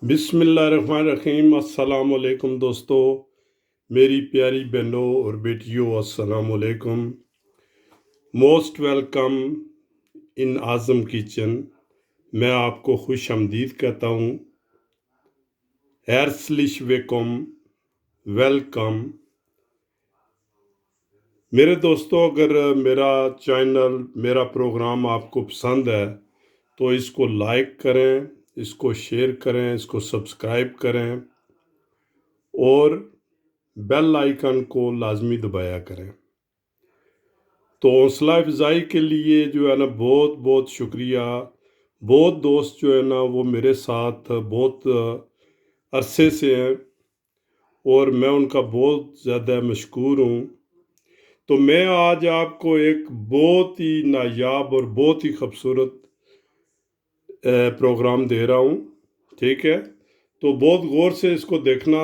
बिस्मिल्लाहिर्रहमानिर्रहीम। अस्सलाम वालेकुम दोस्तों, मेरी प्यारी बहनों और बेटियों, अस्सलाम वालेकुम। Most welcome in Azam kitchen. मैं आपको खुश आमदीद कहता हूँ। हेर्सलिश वेकम, वेलकम। मेरे दोस्तों, अगर मेरा चैनल, मेरा प्रोग्राम आपको पसंद है तो इसको लाइक करें, इसको शेयर करें, इसको सब्सक्राइब करें और बेल आइकन को लाजमी दबाया करें। तो हौसला अफजाई के लिए जो है ना, बहुत बहुत शुक्रिया। बहुत दोस्त जो है ना वो मेरे साथ बहुत अरसे से हैं और मैं उनका बहुत ज़्यादा मशकूर हूँ। तो मैं आज आपको एक बहुत ही नायाब और बहुत ही खूबसूरत प्रोग्राम दे रहा हूँ। ठीक है, तो बहुत गौर से इसको देखना।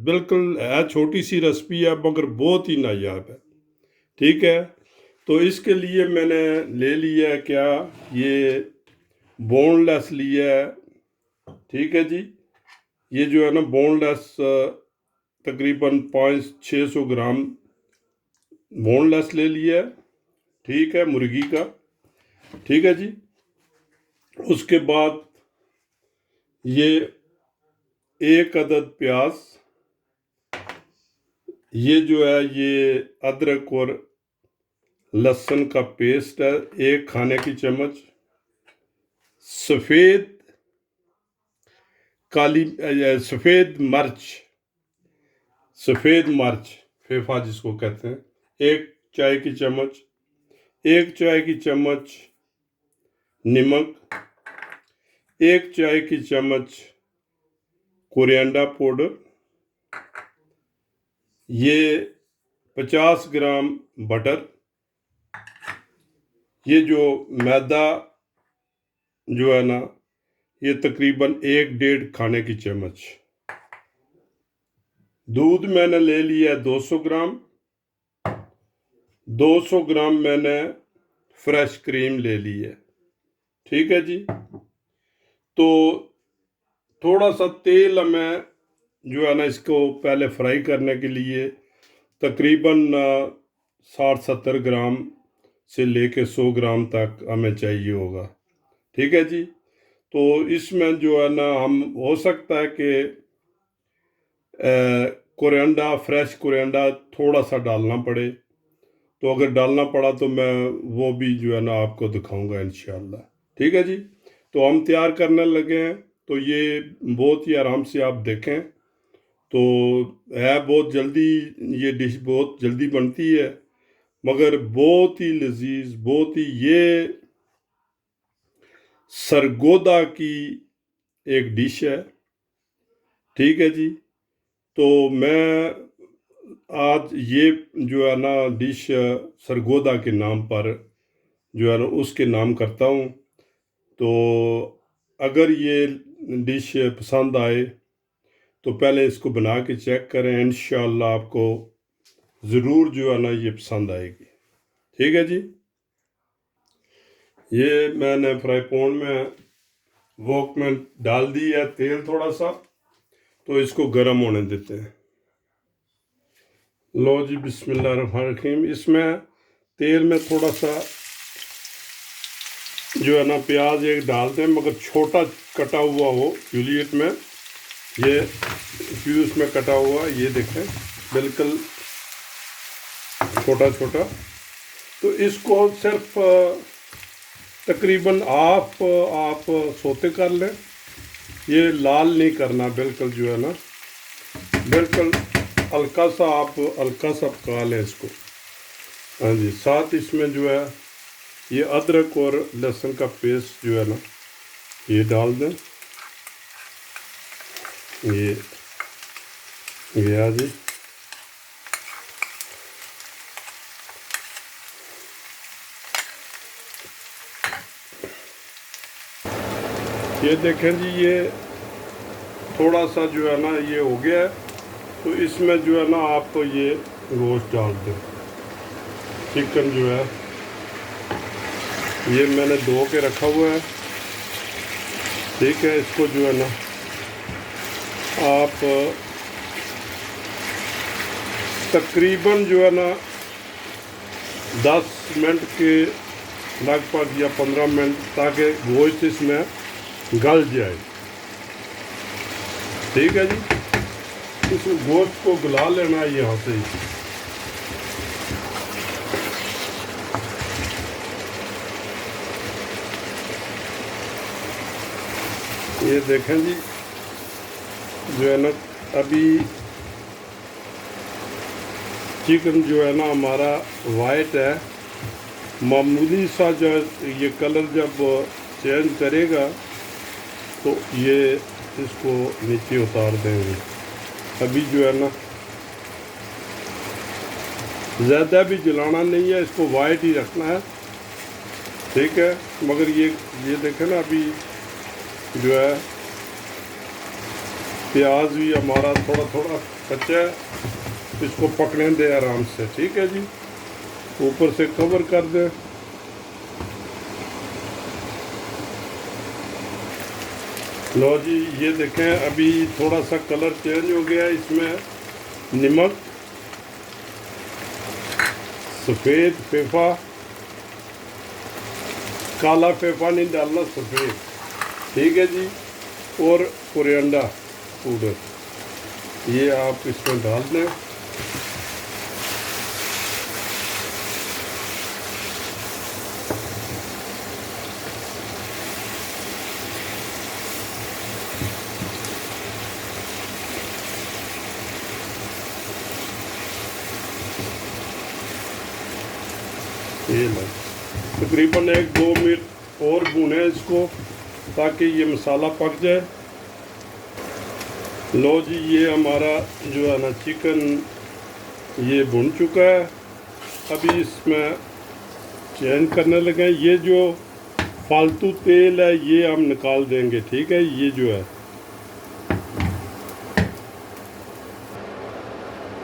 बिल्कुल है, छोटी सी रेसिपी है मगर बहुत ही नायाब है। ठीक है, तो इसके लिए मैंने ले लिया है क्या, ये बोनलेस लिया है। ठीक है जी, ये जो है ना बोनलेस तकरीबन 500-600 ग्राम बोनलेस ले लिया है। ठीक है, मुर्गी का। ठीक है जी, उसके बाद ये एक अदद प्याज, ये जो है ये अदरक और लहसुन का पेस्ट है, 1 खाने की चम्मच। सफ़ेद काली सफ़ेद मिर्च फेफा जिसको कहते हैं, 1 चाय की चम्मच। 1 चाय की चम्मच नमक। 1 चाय की चम्मच कोरिएंडर पाउडर। ये 50 ग्राम बटर। ये जो मैदा जो है ना, ये तकरीबन 1-1.5 खाने की चम्मच। दूध मैंने ले लिया 200 ग्राम। 200 ग्राम मैंने फ्रेश क्रीम ले ली है। ठीक है जी, तो थोड़ा सा तेल हमें जो है ना इसको पहले फ्राई करने के लिए तकरीबन 60-70 ग्राम से लेके 100 ग्राम तक हमें चाहिए होगा। ठीक है जी, तो इसमें जो है ना हम हो सकता है कि कोरिएंडर, फ्रेश कोरिएंडर थोड़ा सा डालना पड़े। तो अगर डालना पड़ा तो मैं वो भी जो है ना आपको दिखाऊंगा इंशाल्लाह। ठीक है जी, तो हम तैयार करने लगे हैं। तो ये बहुत ही आराम से आप देखें, तो है बहुत जल्दी, ये डिश बहुत जल्दी बनती है मगर बहुत ही लजीज, बहुत ही, ये सरगोदा की एक डिश है। ठीक है जी, तो मैं आज ये जो है ना डिश सरगोदा के नाम पर जो है ना उसके नाम करता हूँ। तो अगर ये डिश पसंद आए तो पहले इसको बना के चेक करें, इंशाल्लाह आपको ज़रूर जो है ना ये पसंद आएगी। ठीक है जी, ये मैंने फ्राई पैन में वोक में डाल दी है तेल थोड़ा सा, तो इसको गर्म होने देते हैं। लो जी, बिस्मिल्लाहिर्रहमानिर्रहीम। इसमें तेल में थोड़ा सा जो है ना प्याज एक डालते हैं मगर छोटा कटा हुआ हो, जूलियट में ये फ्यूज में कटा हुआ, ये देखें बिल्कुल छोटा छोटा। तो इसको सिर्फ तकरीबन आप सोते कर लें, ये लाल नहीं करना, बिल्कुल जो है ना बिल्कुल हल्का सा, आप हल्का सा पका लें इसको। हाँ जी, साथ इसमें जो है ये अदरक और लहसुन का पेस्ट जो है ना ये डाल दें। ये गया जी, ये देखें जी, ये थोड़ा सा जो है ना ये हो गया है। तो इसमें जो है ना आप तो ये गोश्त डाल दें। चिकन जो है ये मैंने धो के रखा हुआ है। ठीक है, इसको जो है ना आप तकरीबन जो है ना 10 मिनट के लगभग या 15 मिनट, ताकि गोश्त इसमें गल जाए। ठीक है जी, इस गोश्त को गला लेना है यहाँ से ही। ये देखें जी, जो है ना अभी चिकन जो है ना हमारा वाइट है, मामूली सा जो ये कलर जब चेंज करेगा तो ये इसको नीचे उतार देंगे। अभी जो है ना ज़्यादा भी जलाना नहीं है, इसको वाइट ही रखना है। ठीक है, मगर ये देखें ना अभी जो है प्याज भी हमारा थोड़ा थोड़ा कच्चा है, इसको पकने दे आराम से। ठीक है जी, ऊपर से कवर कर दें। लो जी, ये देखें अभी थोड़ा सा कलर चेंज हो गया है। इसमें नमक, सफ़ेद फेफा, काला फेफा नहीं डालना, सफ़ेद। ठीक है जी, और कोरिएंडर पाउडर ये आप इसमें डाल दें। ये लो, तकरीबन 1-2 मिनट और भूनें इसको, ताकि ये मसाला पक जाए। लो जी, ये हमारा जो है ना चिकन ये भुन चुका है। अभी इसमें चेंज करने लगे। ये जो फालतू तेल है ये हम निकाल देंगे। ठीक है, ये जो है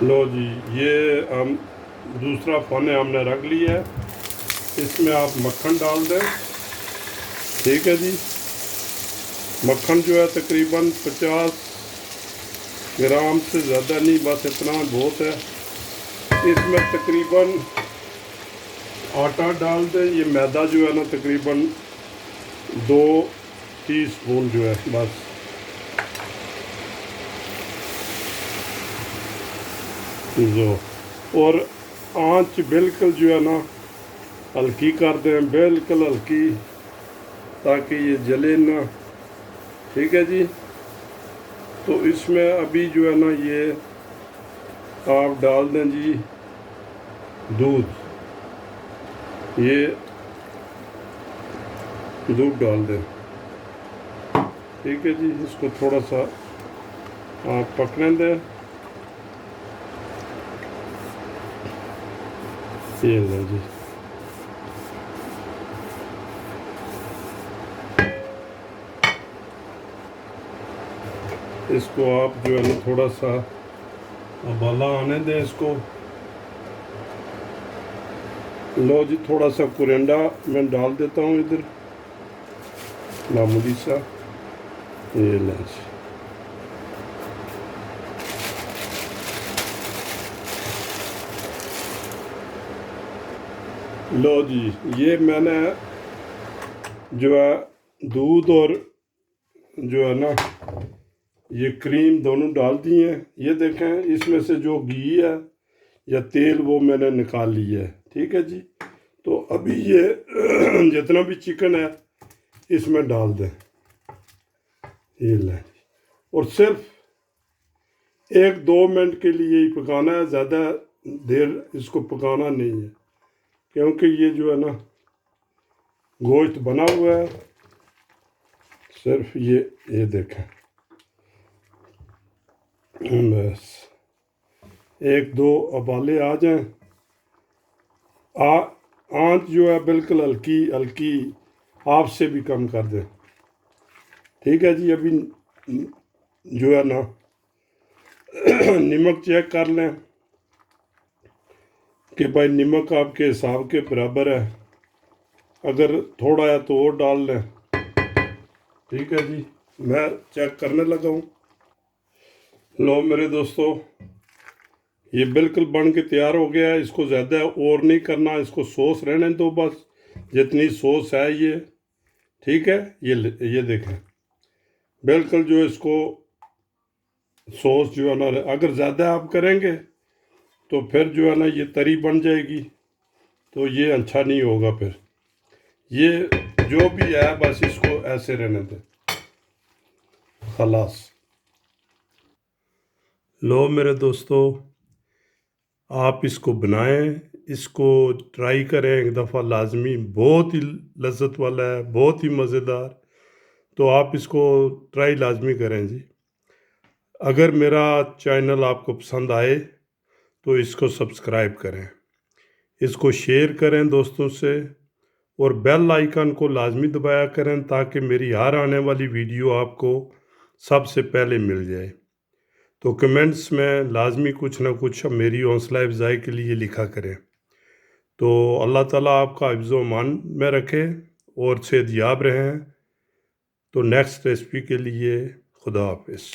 लो जी, ये हम दूसरा फ़न हमने रख लिया है। इसमें आप मक्खन डाल दें। ठीक है जी, मक्खन जो है तकरीबन 50 ग्राम से ज़्यादा नहीं, बस इतना बहुत है। इसमें तकरीबन आटा डाल दें। ये मैदा जो है ना तकरीबन 2 टीस्पून जो है बस। जो और आंच बिल्कुल जो है ना हल्की कर दें, बिल्कुल हल्की, ताकि ये जले ना। ठीक है जी, तो इसमें अभी जो है ना ये आप डाल दें जी दूध। ये दूध डाल दें। ठीक है जी, इसको थोड़ा सा आप पकने दें। ये लें जी, इसको आप जो है ना थोड़ा सा उबाला आने दें इसको। लो जी, थोड़ा सा कोरिएंडर मैं डाल देता हूँ इधर, मामूली सा। ये लें जी, लो जी, ये मैंने जो है दूध और जो है ना ये क्रीम दोनों डाल दी है। ये देखें, इसमें से जो घी है या तेल वो मैंने निकाल लिया है। ठीक है जी, तो अभी ये जितना भी चिकन है इसमें डाल दें। ये लें, और सिर्फ 1-2 मिनट के लिए ही पकाना है, ज़्यादा देर इसको पकाना नहीं है, क्योंकि ये जो है ना गोश्त बना हुआ है। सिर्फ ये देखें, बस 1-2 उबाले आ जाएं। आंच जो है बिल्कुल हल्की हल्की, हाफ से भी कम कर दें। ठीक है जी, अभी जो है ना नमक चेक कर लें कि भाई नमक आपके हिसाब के बराबर है। अगर थोड़ा है तो और डाल लें। ठीक है जी, मैं चेक करने लगा हूँ। लो मेरे दोस्तों, ये बिल्कुल बन के तैयार हो गया है। इसको ज़्यादा और नहीं करना, इसको सॉस रहने दो बस, जितनी सॉस है ये, ठीक है। ये देखें, बिल्कुल जो इसको सॉस जो है ना, अगर ज़्यादा आप करेंगे तो फिर जो है ना ये तरी बन जाएगी, तो ये अच्छा नहीं होगा फिर। ये जो भी है बस इसको ऐसे रहने दें, खलास। लो मेरे दोस्तों, आप इसको बनाएं, इसको ट्राई करें एक दफ़ा लाजमी। बहुत ही लज्जत वाला है, बहुत ही मज़ेदार। तो आप इसको ट्राई लाजमी करें जी। अगर मेरा चैनल आपको पसंद आए तो इसको सब्सक्राइब करें, इसको शेयर करें दोस्तों से, और बेल आइकन को लाजमी दबाया करें ताकि मेरी हर आने वाली वीडियो आपको सबसे पहले मिल जाए। तो कमेंट्स में लाजमी कुछ ना कुछ मेरी हौसला अफजाई के लिए लिखा करें। तो अल्लाह ताला आपका हिफ्ज़ व अमान में रखे और सेहतयाब रहें। तो नेक्स्ट रेसिपी के लिए खुदा हाफिज़।